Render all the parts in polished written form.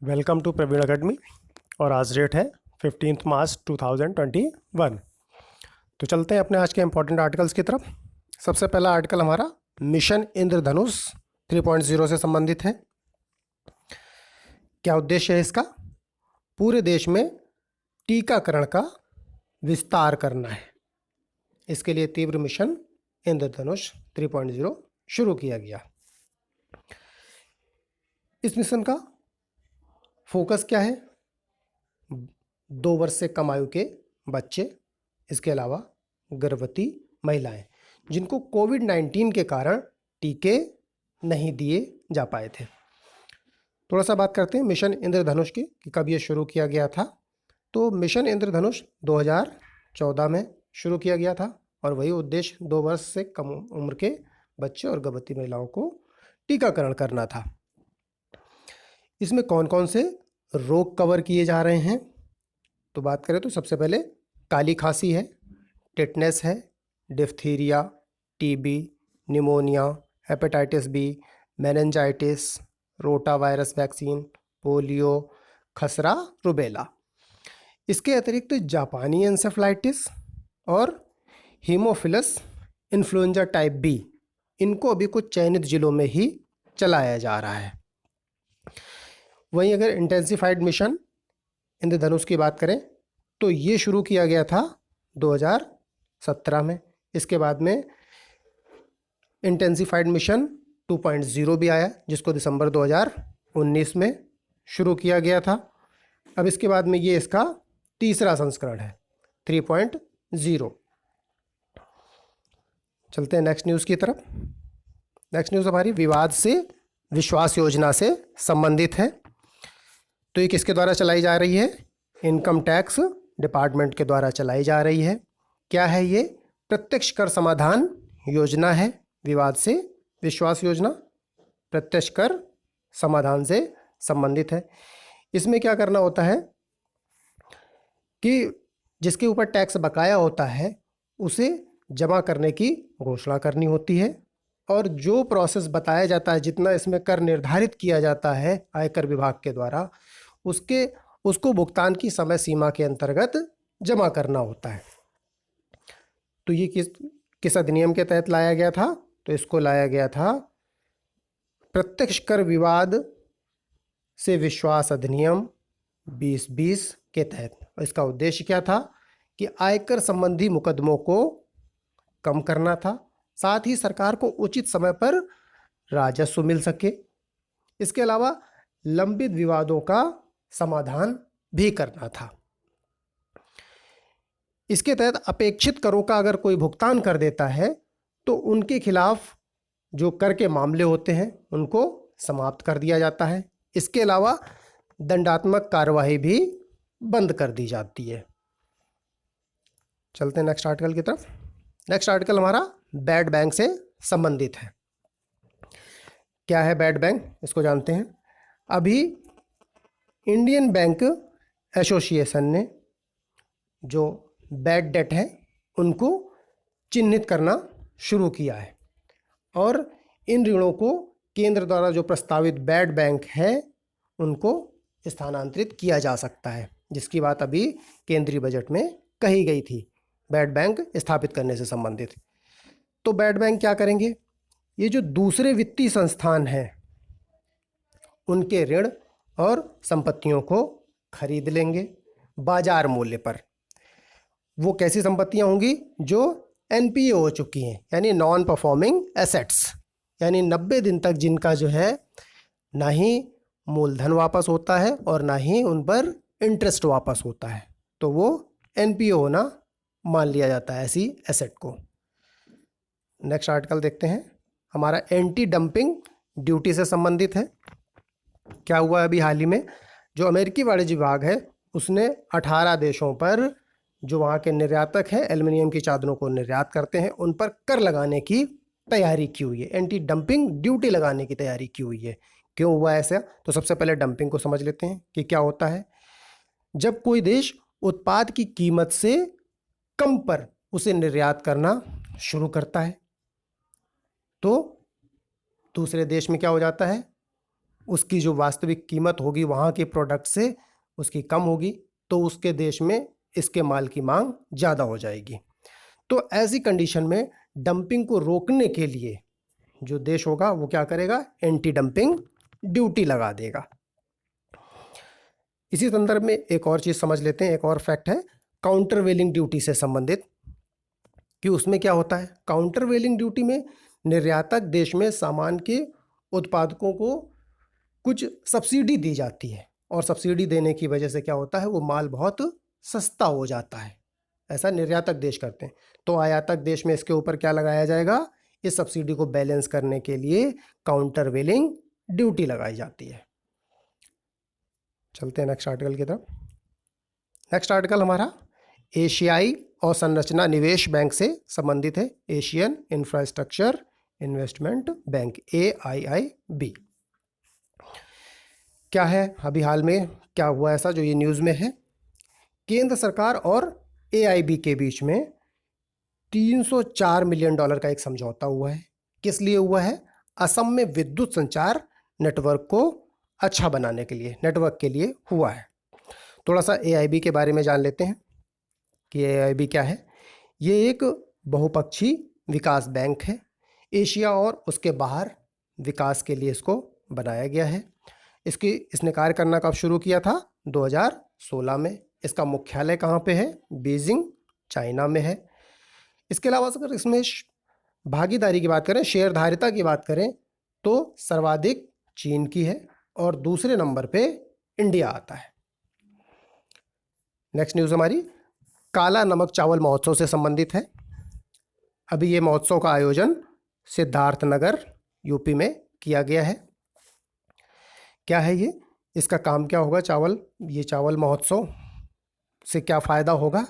Welcome to Praveen academy. और आज date है 15 मार्च 2021। तो चलते हैं अपने आज के इंपॉर्टेंट आर्टिकल्स की तरफ। सबसे पहला आर्टिकल हमारा मिशन इंद्रधनुष 3.0 से संबंधित है। क्या उद्देश्य है इसका? पूरे देश में टीकाकरण का विस्तार करना है। इसके लिए तीव्र मिशन इंद्रधनुष 3.0 शुरू किया गया। इस मिशन का फोकस क्या है? 2 वर्ष से कम आयु के बच्चे, इसके अलावा गर्भवती महिलाएं जिनको कोविड-19 के कारण टीके नहीं दिए जा पाए थे। थोड़ा सा बात करते हैं मिशन इंद्रधनुष की कि कब ये शुरू किया गया था। तो मिशन इंद्रधनुष 2014 में शुरू किया गया था और वही उद्देश्य 2 वर्ष से कम उम्र के बच्चे और गर्भवती महिलाओं को टीकाकरण करना था। इसमें कौन कौन से रोग कवर किए जा रहे हैं? तो बात करें तो सबसे पहले काली खांसी है, टिटनेस है, diphtheria, TB, pneumonia, hepatitis B, meningitis, rota virus vaccine, polio, खसरा, रुबेला। इसके अतिरिक्त जापानी एंसेफ्लाइटिस और हीमोफिलस इन्फ्लुएंजा टाइप बी, इनको अभी कुछ चयनित जिलों में ही चलाया जा रहा है। वहीं अगर इंटेंसिफाइड मिशन इंद्रधनुष की बात करें तो ये शुरू किया गया था 2017 में। इसके बाद में इंटेंसिफाइड मिशन 2.0 भी आया जिसको दिसंबर 2019 में शुरू किया गया था। अब इसके बाद में ये इसका तीसरा संस्करण है 3.0। चलते हैं नेक्स्ट न्यूज़ की तरफ। नेक्स्ट न्यूज़ हमारी विवाद से विश्वास योजना से संबंधित है। तो ये किसके द्वारा चलाई जा रही है? इनकम टैक्स डिपार्टमेंट के द्वारा चलाई जा रही है। क्या है ये? प्रत्यक्ष कर समाधान योजना है। विवाद से विश्वास योजना प्रत्यक्ष कर समाधान से संबंधित है। इसमें क्या करना होता है कि जिसके ऊपर टैक्स बकाया होता है उसे जमा करने की घोषणा करनी होती है और जो प्रोसेस बताया जाता है, जितना इसमें कर निर्धारित किया जाता है आयकर विभाग के द्वारा, उसको भुगतान की समय सीमा के अंतर्गत जमा करना होता है। तो ये किस अधिनियम के तहत लाया गया था? तो इसको लाया गया था प्रत्यक्ष कर विवाद से विश्वास अधिनियम 2020 के तहत। और इसका उद्देश्य क्या था कि आयकर संबंधी मुकदमों को कम करना था, साथ ही सरकार को उचित समय पर राजस्व मिल सके। इसके अलावा लंबित विवादों का समाधान भी करना था। इसके तहत अपेक्षित करों का अगर कोई भुगतान कर देता है तो उनके खिलाफ जो कर के मामले होते हैं उनको समाप्त कर दिया जाता है। इसके अलावा दंडात्मक कार्यवाही भी बंद कर दी जाती है। चलते हैं नेक्स्ट आर्टिकल की तरफ। नेक्स्ट आर्टिकल हमारा बैड बैंक से संबंधित है। क्या है बैड बैंक? इसको जानते हैं। अभी इंडियन बैंक एसोसिएशन ने जो बैड डेट है उनको चिन्हित करना शुरू किया है और इन ऋणों को केंद्र द्वारा जो प्रस्तावित बैड बैंक है उनको स्थानांतरित किया जा सकता है, जिसकी बात अभी केंद्रीय बजट में कही गई थी बैड बैंक स्थापित करने से संबंधित। तो बैड बैंक क्या करेंगे? ये जो दूसरे वित्तीय संस्थान हैं उनके ऋण और संपत्तियों को खरीद लेंगे बाजार मूल्य पर। वो कैसी संपत्तियां होंगी? जो एनपीए हो चुकी हैं, यानी नॉन परफॉर्मिंग एसेट्स, यानी 90 दिन तक जिनका जो है ना ही मूलधन वापस होता है और ना ही उन पर इंटरेस्ट वापस होता है, तो वो एनपीए होना मान लिया जाता है ऐसी एसेट को। नेक्स्ट आर्टिकल देखते हैं। हमारा एंटी डंपिंग ड्यूटी से संबंधित है। क्या हुआ अभी हाल ही में? जो अमेरिकी वाणिज्य विभाग है उसने 18 देशों पर जो वहाँ के निर्यातक हैं एल्युमिनियम की चादरों को निर्यात करते हैं उन पर कर लगाने की तैयारी की हुई है, एंटी डंपिंग ड्यूटी लगाने की तैयारी की हुई है। क्यों हुआ ऐसा? तो सबसे पहले डंपिंग को समझ लेते हैं कि क्या होता है। जब कोई देश उत्पाद की कीमत से कम पर उसे निर्यात करना शुरू करता है तो दूसरे देश में क्या हो जाता है? उसकी जो वास्तविक कीमत होगी वहाँ के प्रोडक्ट से उसकी कम होगी, तो उसके देश में इसके माल की मांग ज़्यादा हो जाएगी। तो ऐसी कंडीशन में डंपिंग को रोकने के लिए जो देश होगा वो क्या करेगा, एंटी डंपिंग ड्यूटी लगा देगा। इसी संदर्भ में एक और चीज़ समझ लेते हैं, एक और फैक्ट है काउंटर वेलिंग ड्यूटी से संबंधित, कि उसमें क्या होता है। काउंटर वेलिंग ड्यूटी में निर्यातक देश में सामान के उत्पादकों को कुछ सब्सिडी दी जाती है, और सब्सिडी देने की वजह से क्या होता है, वो माल बहुत सस्ता हो जाता है। ऐसा निर्यातक देश करते हैं। तो आयातक देश में इसके ऊपर क्या लगाया जाएगा, इस सब्सिडी को बैलेंस करने के लिए काउंटर वेलिंग ड्यूटी लगाई जाती है। चलते हैं नेक्स्ट आर्टिकल की तरफ। नेक्स्ट आर्टिकल हमारा एशियाई और संरचना निवेश बैंक से संबंधित है, Asian infrastructure investment bank, AIIB। क्या है अभी हाल में क्या हुआ ऐसा जो ये न्यूज़ में है, केंद्र सरकार और AIB के बीच में $304 मिलियन का एक समझौता हुआ है। किस लिए हुआ है, असम में विद्युत संचार नेटवर्क को अच्छा बनाने के लिए, नेटवर्क के लिए हुआ है। थोड़ा सा AIB के बारे में जान लेते हैं कि AIB क्या है। ये एक बहुपक्षीय विकास बैंक है, एशिया और उसके बाहर विकास के लिए इसको बनाया गया है। इसने कार्य करना कब शुरू किया था, 2016 में। इसका मुख्यालय कहाँ पे है, बीजिंग चाइना में है। इसके अलावा अगर इसमें भागीदारी की बात करें, शेयरधारिता की बात करें, तो सर्वाधिक चीन की है और दूसरे नंबर पे इंडिया आता है। नेक्स्ट न्यूज़ हमारी काला नमक चावल महोत्सव से संबंधित है। अभी ये महोत्सव का आयोजन सिद्धार्थनगर यूपी में किया गया है। क्या है ये, इसका काम क्या होगा, ये चावल महोत्सव से क्या फ़ायदा होगा।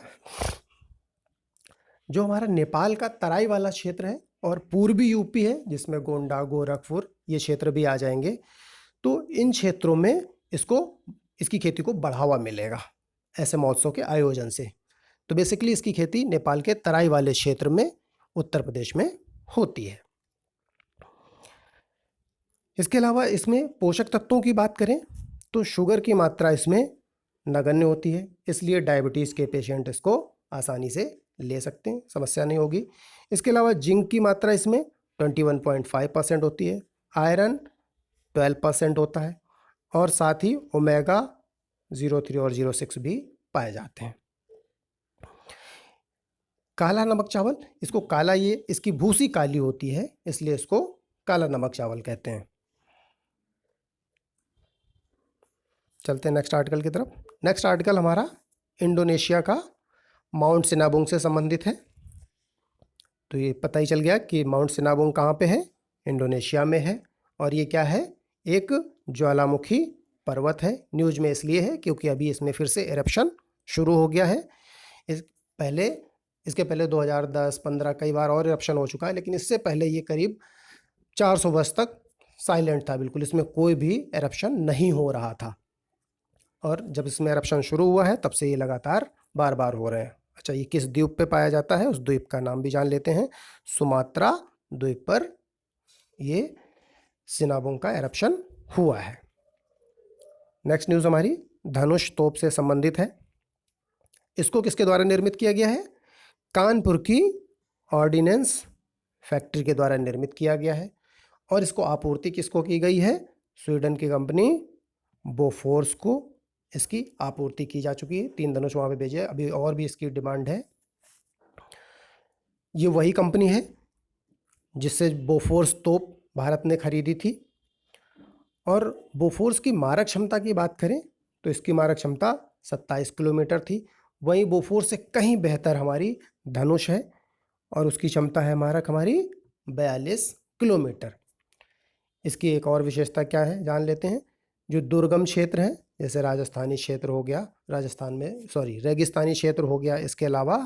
जो हमारा नेपाल का तराई वाला क्षेत्र है और पूर्वी यूपी है जिसमें गोंडा, गोरखपुर ये क्षेत्र भी आ जाएंगे, तो इन क्षेत्रों में इसकी खेती को बढ़ावा मिलेगा ऐसे महोत्सव के आयोजन से। तो बेसिकली इसकी खेती नेपाल के तराई वाले क्षेत्र में उत्तर प्रदेश में होती है। इसके अलावा इसमें पोषक तत्वों की बात करें तो शुगर की मात्रा इसमें नगण्य होती है, इसलिए डायबिटीज़ के पेशेंट इसको आसानी से ले सकते हैं, समस्या नहीं होगी। इसके अलावा जिंक की मात्रा इसमें 21.5% होती है, आयरन 12% होता है, और साथ ही ओमेगा 03 और 06 भी पाए जाते हैं। काला नमक चावल, इसको काला, ये इसकी भूसी काली होती है इसलिए इसको काला नमक चावल कहते हैं। चलते हैं नेक्स्ट आर्टिकल की तरफ। नेक्स्ट आर्टिकल हमारा इंडोनेशिया का माउंट सिनाबुंग से संबंधित है। तो ये पता ही चल गया कि माउंट सिनाबुंग कहाँ पे है, इंडोनेशिया में है। और ये क्या है, एक ज्वालामुखी पर्वत है। न्यूज़ में इसलिए है क्योंकि अभी इसमें फिर से एरप्शन शुरू हो गया है। इसके पहले 2010-15 कई बार और एरप्शन हो चुका है, लेकिन इससे पहले ये करीब 400 वर्ष तक साइलेंट था, बिल्कुल इसमें कोई भी एरप्शन नहीं हो रहा था। और जब इसमें एरप्शन शुरू हुआ है तब से ये लगातार बार बार हो रहे हैं। अच्छा, ये किस द्वीप पे पाया जाता है, उस द्वीप का नाम भी जान लेते हैं। सुमात्रा द्वीप पर ये सिनाबुंग का एरप्शन हुआ है। नेक्स्ट न्यूज़ हमारी धनुष तोप से संबंधित है। इसको किसके द्वारा निर्मित किया गया है, कानपुर की ऑर्डिनेंस फैक्ट्री के द्वारा निर्मित किया गया है। और इसको आपूर्ति किसको की गई है, स्वीडन की कंपनी बोफोर्स को इसकी आपूर्ति की जा चुकी है। 3 धनुष वहाँ पे भेजे, अभी और भी इसकी डिमांड है। ये वही कंपनी है जिससे बोफोर्स तोप भारत ने खरीदी थी। और बोफोर्स की मारक क्षमता की बात करें तो इसकी मारक क्षमता 27 किलोमीटर थी। वहीं बोफोर्स से कहीं बेहतर हमारी धनुष है और उसकी क्षमता है मारक हमारी 42 किलोमीटर। इसकी एक और विशेषता क्या है जान लेते हैं। जो दुर्गम क्षेत्र हैं जैसे राजस्थानी क्षेत्र हो गया, रेगिस्तानी क्षेत्र हो गया, इसके अलावा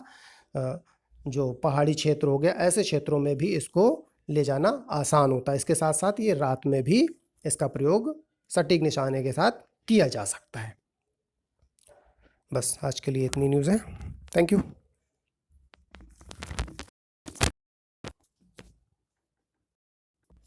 जो पहाड़ी क्षेत्र हो गया, ऐसे क्षेत्रों में भी इसको ले जाना आसान होता है। इसके साथ साथ ये रात में भी इसका प्रयोग सटीक निशाने के साथ किया जा सकता है। बस आज के लिए इतनी न्यूज़ है। Thank you.